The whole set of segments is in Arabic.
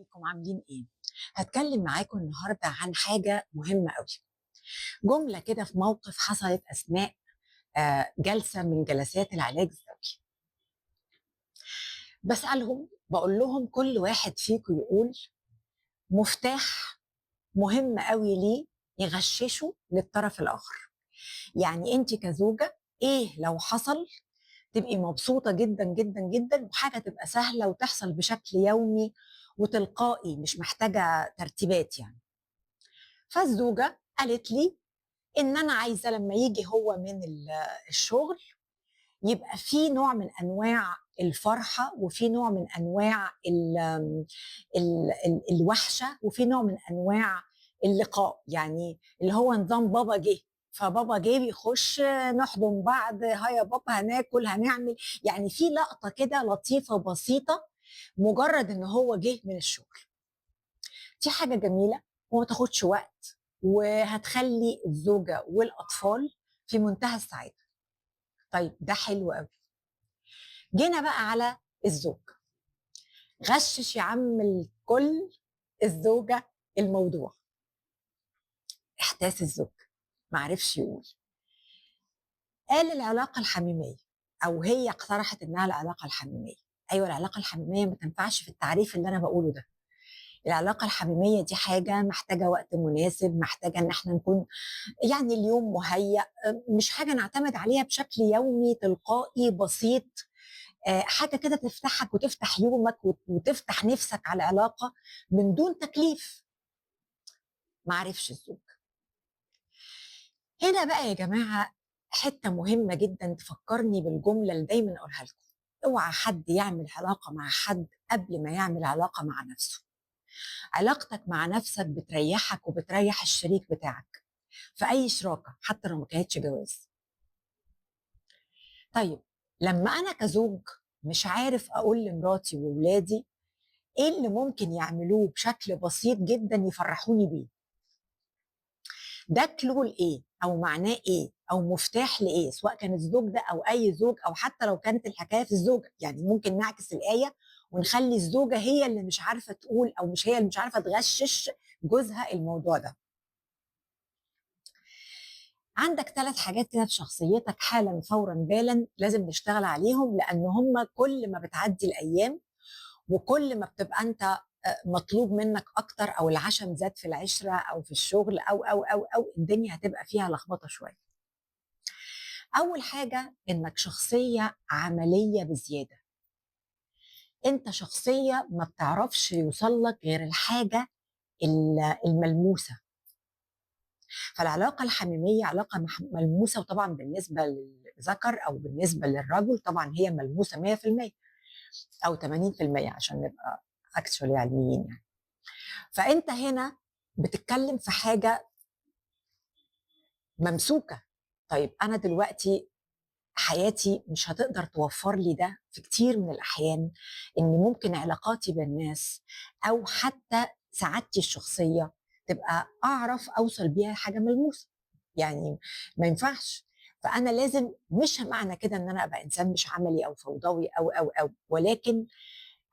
ازيكم عاملين ايه؟ هتكلم معاكم النهارده عن حاجة مهمة قوي. جملة كده في موقف حصلت أثناء جلسة من جلسات العلاج الزوجي. بسألهم بقول لهم كل واحد فيكم يقول مفتاح مهم قوي ليه يغششه للطرف الآخر. يعني أنت كزوجة إيه لو حصل تبقي مبسوطة جدا جدا جدا وحاجة تبقى سهلة وتحصل بشكل يومي وتلقائي مش محتاجة ترتيبات يعني. فالزوجة قالت لي ان انا عايزه لما يجي هو من الشغل يبقى في نوع من انواع الفرحه وفي نوع من انواع الوحشه وفي نوع من انواع اللقاء، يعني اللي هو نظام بابا جه، فبابا جه بيخش نحضن بعض، ها يا بابا هناكل هنعمل، يعني في لقطه كده لطيفه بسيطه مجرد ان هو جه من الشغل. دي حاجه جميله وما تاخدش وقت وهتخلي الزوجه والاطفال في منتهى السعاده. طيب ده حلو قوي. جينا بقى على الزوج. غشش يا عم الكل الزوجه الموضوع. احداث الزوج معرفش يقول، قال العلاقه الحميميه، او هي اقترحت انها العلاقه الحميميه. ايوه العلاقه الحميميه ما تنفعش في التعريف اللي انا بقوله ده. العلاقه الحميميه دي حاجه محتاجه وقت مناسب، محتاجه ان احنا نكون يعني اليوم مهيأ، مش حاجة نعتمد عليها بشكل يومي تلقائي بسيط. حاجة كده تفتحك وتفتح يومك وتفتح نفسك على العلاقة من دون تكليف. معرفش الزوج. هنا بقى يا جماعة حتة مهمة جدا تفكرني بالجملة اللي دايما أقولها لكم: اوعى حد يعمل علاقة مع حد قبل ما يعمل علاقة مع نفسه. علاقتك مع نفسك بتريحك وبتريح الشريك بتاعك في أي شراكة حتى لو ما كانتش جواز. طيب لما انا كزوج مش عارف اقول لمراتي وولادي ايه اللي ممكن يعملوه بشكل بسيط جدا يفرحوني بيه، ده كلو لايه او معناه ايه او مفتاح لايه، سواء كان الزوج ده او اي زوج، او حتى لو كانت الحكايه في الزوجه. يعني ممكن نعكس الايه ونخلي الزوجه هي اللي مش عارفه تقول او مش هي اللي مش عارفه تغشش جوزها الموضوع ده. عندك 3 حاجات كده في شخصيتك حالا فورا بالا لازم نشتغل عليهم، لان هم كل ما بتعدي الايام وكل ما بتبقى انت مطلوب منك اكتر، او العشم زاد في العشره او في الشغل او الدنيا هتبقى فيها لخبطه شويه. اول حاجه انك شخصيه عمليه بزياده. انت شخصيه ما بتعرفش يوصل لك غير الحاجه الملموسه. فالعلاقه الحميميه علاقه ملموسه، وطبعا بالنسبه للذكر او بالنسبه للرجل طبعا هي ملموسه 100% او 80% عشان نبقى اكشولي علميين يعني. فانت هنا بتتكلم في حاجه ممسوكه. طيب انا دلوقتي حياتي مش هتقدر توفر لي ده في كتير من الاحيان، ان ممكن علاقاتي بالناس او حتى سعادتي الشخصيه تبقى اعرف اوصل بيها حاجه ملموسه. يعني ما ينفعش. فانا لازم، مش معنى كده ان انا ابقى انسان مش عملي او فوضوي او ولكن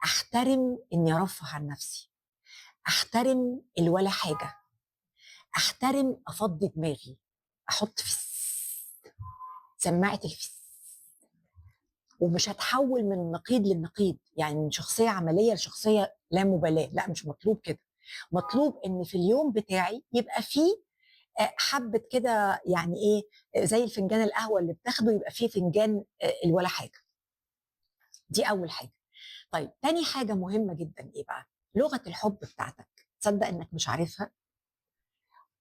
احترم اني ارفه عن نفسي، احترم الولا حاجه، احترم افضي دماغي، احط في سماعه الفس، ومش هتحول من النقيض للنقيض، يعني من شخصيه عمليه لشخصيه لا مبالاه. لا مش مطلوب كده. مطلوب ان في اليوم بتاعي يبقى فيه حبه كده، يعني ايه، زي الفنجان القهوه اللي بتاخده يبقى فيه فنجان الولا حاجه. دي اول حاجه. طيب تاني حاجه مهمه جدا ايه بقى؟ لغه الحب بتاعتك. تصدق انك مش عارفها؟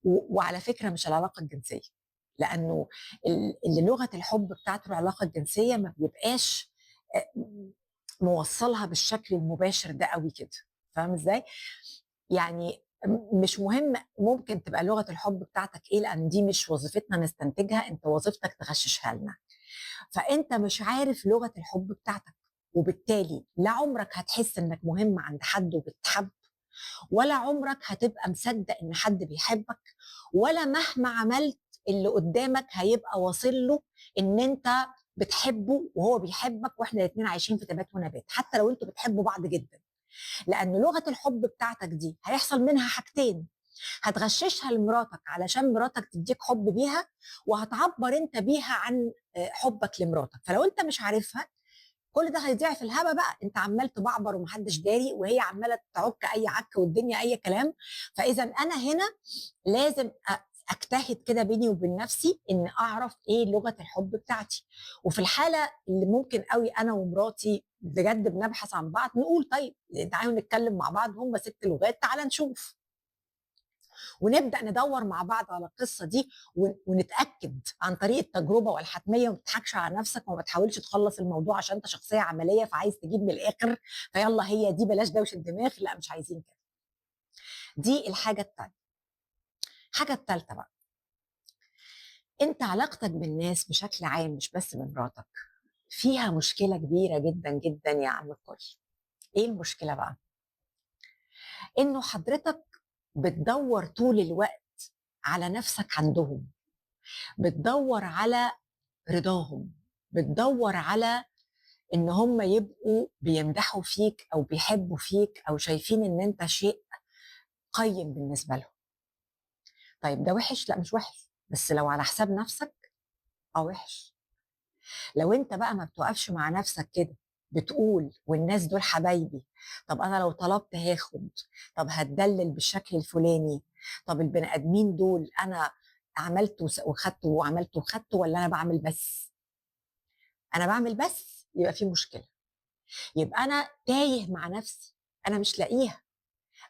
وعلى فكره مش العلاقه الجنسيه، لانه اللي لغه الحب بتاعته العلاقه الجنسيه ما بيبقاش موصلها بالشكل المباشر ده قوي كده. فاهم ازاي؟ يعني مش مهم ممكن تبقى لغه الحب بتاعتك ايه، لان دي مش وظيفتنا نستنتجها، انت وظيفتك تغششها لنا. فانت مش عارف لغه الحب بتاعتك، وبالتالي لا عمرك هتحس انك مهم عند حد وبتحب، ولا عمرك هتبقى مصدق ان حد بيحبك، ولا مهما عملت اللي قدامك هيبقى واصل له ان انت بتحبه وهو بيحبك واحنا الاثنين عايشين في تبات ونبات، حتى لو انتوا بتحبوا بعض جدا. لأن لغة الحب بتاعتك دي هيحصل منها حاجتين: هتغششها لمراتك علشان مراتك تديك حب بيها، وهتعبر انت بيها عن حبك لمراتك. فلو انت مش عارفها، كل ده هيضيع في الهوا بقى، انت عمال تبعبر ومحدش داري، وهي عماله تعك اي عك والدنيا اي كلام. فاذا انا هنا لازم اجتهد كده بيني وبين نفسي ان اعرف ايه لغه الحب بتاعتي. وفي الحاله اللي ممكن قوي انا ومراتي بجد بنبحث عن بعض، نقول طيب تعالوا نتكلم مع بعض، هم 6 لغات، تعالى نشوف ونبدا ندور مع بعض على القصه دي، ونتاكد عن طريق التجربه والحتميه. وما تضحكش على نفسك وما تحاولش تخلص الموضوع عشان انت شخصيه عمليه فعايز تجيب من الاخر، فيلا هي دي بلاش دوشه الدماغ، لا مش عايزين كده. دي الحاجه الثانيه. الحاجه الثالثه بقى، انت علاقتك بالناس بشكل عام مش بس بمراتك فيها مشكله كبيره جدا جدا يا عم الكل. ايه المشكله بقى؟ انه حضرتك بتدور طول الوقت على نفسك عندهم، بتدور على رضاهم، بتدور على ان هم يبقوا بيمدحوا فيك او بيحبوا فيك او شايفين ان انت شيء قيم بالنسبه لهم. طيب ده وحش؟ لا مش وحش، بس لو على حساب نفسك وحش. لو انت بقى ما بتوقفش مع نفسك كده بتقول والناس دول حبايبي، طب انا لو طلبت هاخد، طب هتدلل بالشكل الفلاني، طب البني ادمين دول انا عملت وخدت وعملت وخدت، ولا انا بعمل بس؟ انا بعمل بس يبقى في مشكله، يبقى انا تايه مع نفسي، انا مش لاقيها،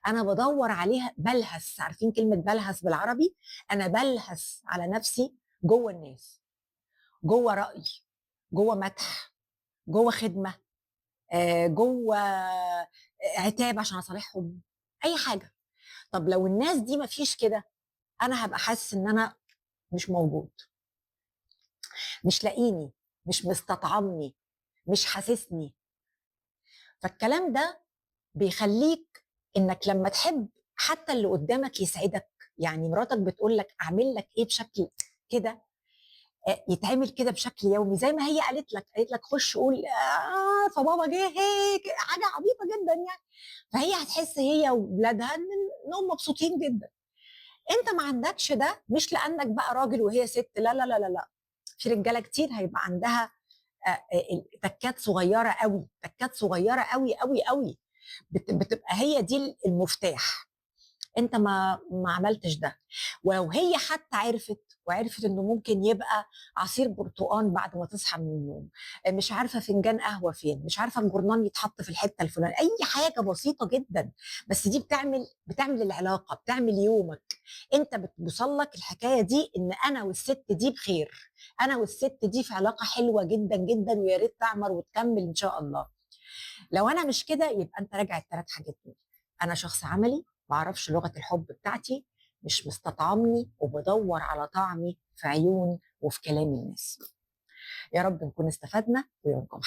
انا بدور عليها، بلهس. عارفين كلمه بلهس بالعربي؟ انا بلهس على نفسي جوه الناس، جوه راي، جوه مدح، جوه خدمه، جوه عتاب عشان اصالحهم، اي حاجه. طب لو الناس دي ما فيش كده، انا هبقى حاسس ان انا مش موجود، مش لاقيني، مش مستطعمني، مش حاسسني. فالكلام ده بيخليك انك لما تحب حتى اللي قدامك يسعدك. يعني مراتك بتقول لك اعمل لك ايه بشكل كده، يتعمل كده بشكل يومي زي ما هي قالت لك خش قول فبابا جه هيك حاجه عبيطه جدا يعني. فهي هتحس هي واولادها انهم مبسوطين جدا. انت ما عندكش ده، مش لانك بقى راجل وهي ست، لا لا لا لا لا. في رجاله كتير هيبقى عندها تكات صغيره قوي، تكات صغيره قوي قوي قوي، بتبقى هي دي المفتاح. انت ما عملتش ده. ولو هي حتى وعرفت انه ممكن يبقى عصير برتقان بعد ما تصحى من النوم، مش عارفه فنجان قهوه فين، مش عارفه الجورنال يتحط في الحته الفلانيه، اي حاجه بسيطه جدا، بس دي بتعمل العلاقه، بتعمل يومك. انت بتوصل لك الحكايه دي ان انا والست دي بخير، انا والست دي في علاقه حلوه جدا جدا، ويا ريت تعمر وتكمل ان شاء الله. لو انا مش كده يبقى انت راجع ال3 حاجات دول: انا شخص عملي، ما اعرفش لغه الحب بتاعتي، مش مستطعمني، وبدور على طعمي في عيون وفي كلام الناس. يا رب نكون استفدنا ويومكم